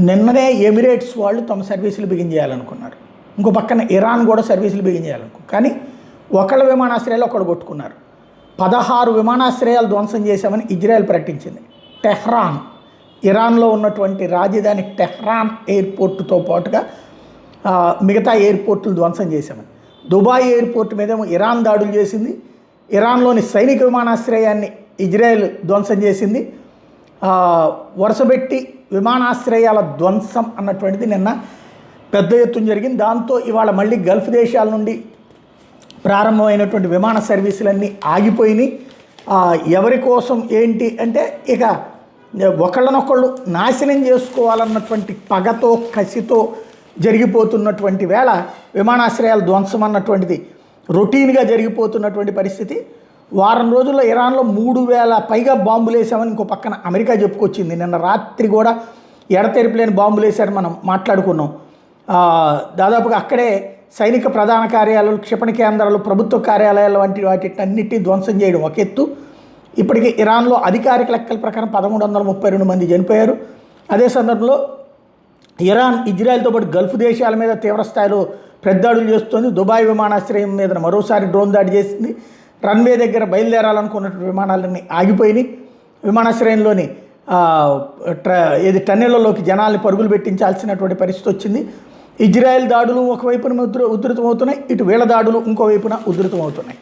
నిన్ననే ఎమిరేట్స్ వాళ్ళు తమ సర్వీసులు బిగించేయాలనుకున్నారు, ఇంకో పక్కన ఇరాన్ కూడా సర్వీసులు బిగించేయాలనుకున్నారు. కానీ ఒకళ్ళ విమానాశ్రయాలు ఒకడు కొట్టుకున్నారు. 16 విమానాశ్రయాలు ధ్వంసం చేశామని ఇజ్రాయెల్ ప్రకటించింది. టెహ్రాన్, ఇరాన్లో ఉన్నటువంటి రాజధాని టెహ్రాన్ ఎయిర్పోర్టుతో పాటుగా మిగతా ఎయిర్పోర్టులు ధ్వంసం చేశామని. దుబాయ్ ఎయిర్పోర్ట్ మీదేమో ఇరాన్ దాడులు చేసింది. ఇరాన్లోని సైనిక విమానాశ్రయాన్ని ఇజ్రాయెల్ ధ్వంసం చేసింది. వరుసపెట్టి విమానాశ్రయాల ధ్వంసం అన్నటువంటిది నిన్న పెద్ద ఎత్తున జరిగింది. దాంతో ఇవాళ మళ్ళీ గల్ఫ్ దేశాల నుండి ప్రారంభమైనటువంటి విమాన సర్వీసులన్నీ ఆగిపోయినాయి. ఎవరి కోసం ఏంటి అంటే ఇక ఒకళ్ళనొకళ్ళు నాశనం చేసుకోవాలన్నటువంటి పగతో కసితో జరిగిపోతున్నటువంటి వేళ విమానాశ్రయాల ధ్వంసం అన్నటువంటిది రొటీన్గా జరిగిపోతున్నటువంటి పరిస్థితి. వారం రోజుల్లో ఇరాన్లో 3000 పైగా బాంబులు వేసామని ఇంకో పక్కన అమెరికా చెప్పుకొచ్చింది. నిన్న రాత్రి కూడా ఎడతెరిపిలేని బాంబులు వేశారని మనం మాట్లాడుకున్నాం. దాదాపుగా అక్కడే సైనిక ప్రధాన కార్యాలయాలు, క్షిపణి కేంద్రాలు, ప్రభుత్వ కార్యాలయాలు వంటి వాటిన్నిటిని ధ్వంసం చేయడం ఒక ఎత్తు. ఇప్పటికీ ఇరాన్లో అధికారిక లెక్కల ప్రకారం 1132 మంది చనిపోయారు. అదే సందర్భంలో ఇరాన్ ఇజ్రాయెల్తో పాటు గల్ఫ్ దేశాల మీద తీవ్రస్థాయిలో పెద్దాడులు చేస్తుంది. దుబాయ్ విమానాశ్రయం మీద మరోసారి డ్రోన్ దాడి చేసింది. రన్వే దగ్గర బయలుదేరాలనుకున్నటువంటి విమానాలన్నీ ఆగిపోయినాయి. విమానాశ్రయంలోని టన్నెళ్లలోకి జనాల్ని పరుగులు పెట్టించాల్సినటువంటి పరిస్థితి వచ్చింది. ఇజ్రాయెల్ దాడులు ఒకవైపున ఉధృతమవుతున్నాయి, ఇటు వీళ్ళ దాడులు ఇంకోవైపున ఉధృతమవుతున్నాయి.